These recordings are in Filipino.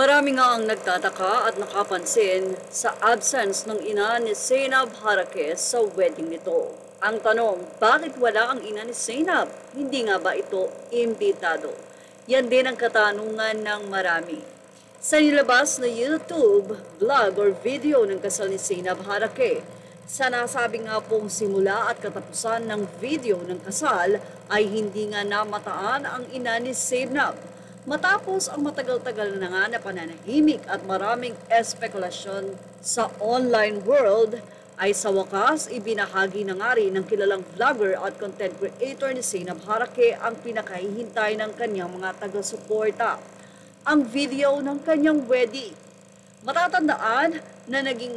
Marami nga ang nagtataka at nakapansin sa absence ng ina ni Zainab Harake sa wedding nito. Ang tanong, bakit wala ang ina ni Zainab? Hindi nga ba ito imbitado? Yan din ang katanungan ng marami. Sa nilabas na YouTube vlog or video ng kasal ni Zainab Harake, sa nasabi nga pong simula at katapusan ng video ng kasal ay hindi nga namataan ang ina ni Zainab. Matapos ang matagal-tagal na nga na pananahimik at maraming espekulasyon sa online world, ay sa wakas ibinahagi na nga rin ng kilalang vlogger at content creator ni Zainab Harake ang pinakahihintay ng kanyang mga taga-suporta, ang video ng kanyang wedding. Matatandaan na naging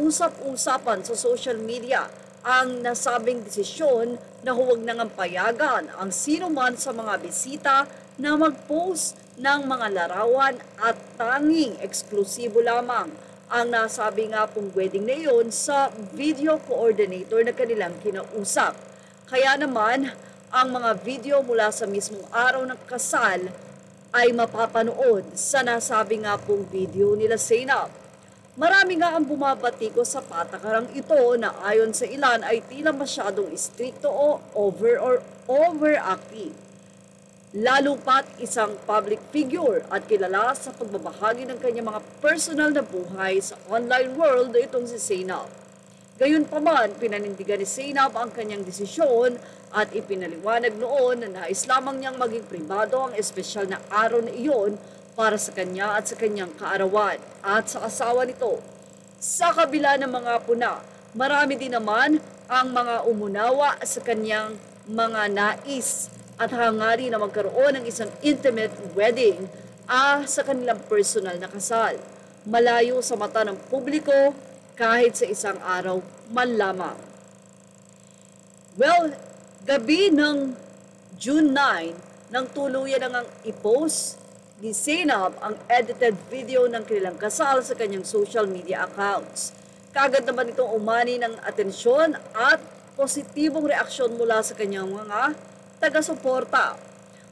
usap-usapan sa social media ang nasabing desisyon na huwag nang payagan ang sino man sa mga bisita na mag-post ng mga larawan at tanging eksklusibo lamang ang nasabi nga pong wedding na iyon sa video coordinator na kanilang kinausap. Kaya naman, ang mga video mula sa mismong araw ng kasal ay mapapanood sa nasabi nga pong video nila Zainab. Marami nga ang bumabatiko sa patakarang ito na ayon sa ilan ay tila masyadong istrikto o overactive. Lalo pat isang public figure at kilala sa pagbabahagi ng kanyang mga personal na buhay sa online world itong si Zainab. Gayunpaman, pinanindigan ni Zainab ang kanyang desisyon at ipinaliwanag noon na nais lamang niyang maging pribado ang espesyal na araw na iyon para sa kanya at sa kanyang kaarawan at sa asawa nito. Sa kabila ng mga puna, marami din naman ang mga umunawa sa kanyang mga nais at hangarin na magkaroon ng isang intimate wedding sa kanilang personal na kasal, malayo sa mata ng publiko kahit sa isang araw man lamang. Well, gabi ng June 9, nang tuluyan na ngang i-post ni Zainab ang edited video ng kanilang kasal sa kanyang social media accounts. Kaagad naman itong umani ng atensyon at positibong reaksyon mula sa kanyang mga taga-suporta.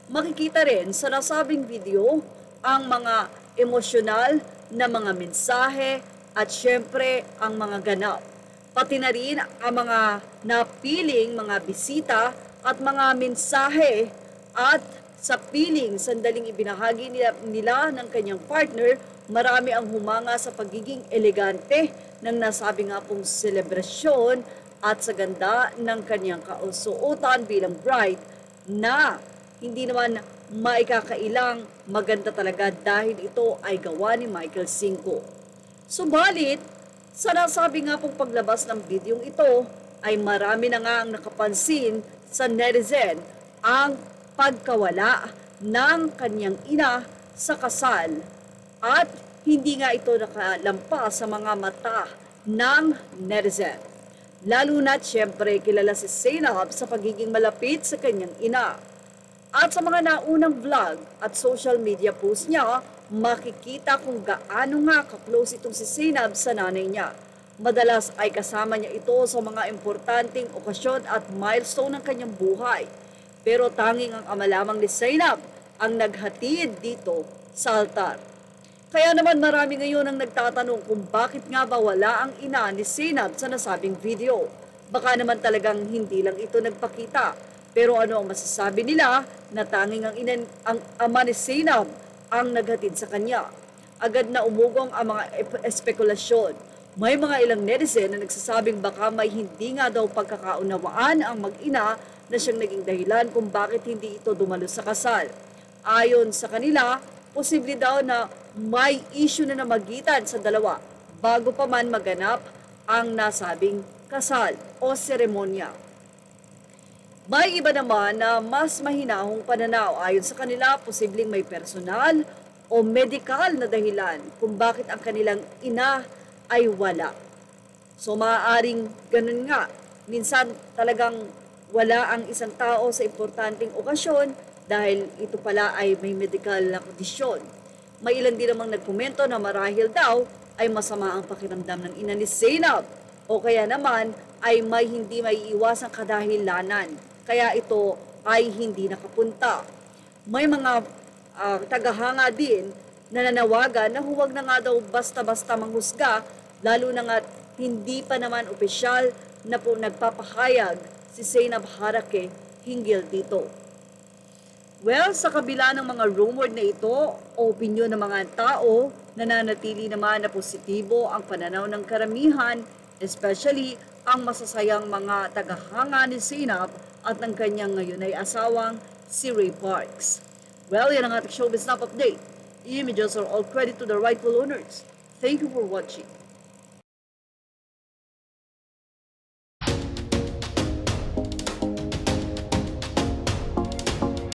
Makikita rin sa nasabing video ang mga emosyonal na mga mensahe at syempre ang mga ganap. Pati na rin ang mga napiling mga bisita at mga mensahe at sa piling sandaling ibinahagi nila ng kanyang partner, marami ang humanga sa pagiging elegante ng nasabi nga pong selebrasyon at sa ganda ng kanyang kausuotan bilang bride na hindi naman maikakailang maganda talaga dahil ito ay gawa ni Michael Cinco. Subalit, sa nasabi nga pong paglabas ng bidyong ito ay marami na nga ang nakapansin sa netizen ang pagkawala ng kanyang ina sa kasal at hindi nga ito nakalampas sa mga mata ng netizen. Lalo na't siyempre kilala si Zainab sa pagiging malapit sa kanyang ina. At sa mga naunang vlog at social media post niya, makikita kung gaano nga ka-close itong si Zainab sa nanay niya. Madalas ay kasama niya ito sa mga importanteng okasyon at milestone ng kanyang buhay. Pero tanging ang ama lamang ni Zainab ang naghatid dito sa altar. Kaya naman marami ngayon ang nagtatanong kung bakit nga ba wala ang ina ni Zainab sa nasabing video. Baka naman talagang hindi lang ito nagpakita. Pero ano ang masasabi nila na tanging ang ama ni Zainab ang naghatid sa kanya. Agad na umugong ang mga espekulasyon. May mga ilang netizen na nagsasabing baka may hindi nga daw pagkakaunawaan ang mag-ina na siyang naging dahilan kung bakit hindi ito dumalo sa kasal. Ayon sa kanila, posible daw na may issue na namagitan sa dalawa bago pa man maganap ang nasabing kasal o seremonya. May iba naman na mas mahinahong pananaw. Ayon sa kanila, posibleng may personal o medikal na dahilan kung bakit ang kanilang ina ay wala. So maaaring ganun nga. Minsan talagang wala ang isang tao sa importanteng okasyon dahil ito pala ay may medical na kondisyon. May ilan din namang nagkomento na marahil daw ay masama ang pakiramdam ng ina ni Zainab o kaya naman ay may hindi maiiwasang kadahilanan kaya ito ay hindi nakapunta. May mga tagahanga din Nananawagan na huwag na nga daw basta-basta manghusga, lalo na nga't hindi pa naman opisyal na po nagpapahayag si Zainab Harake hinggil dito. Well, sa kabila ng mga rumor na ito o opinyon ng mga tao, nananatili naman na positibo ang pananaw ng karamihan, especially ang masasayang mga tagahanga ni Zainab at ng kanyang ngayon ay asawang si Ray Parks. Well, yan ang ating showbiz snap update. Images are all credit to the rightful owners. Thank you for watching.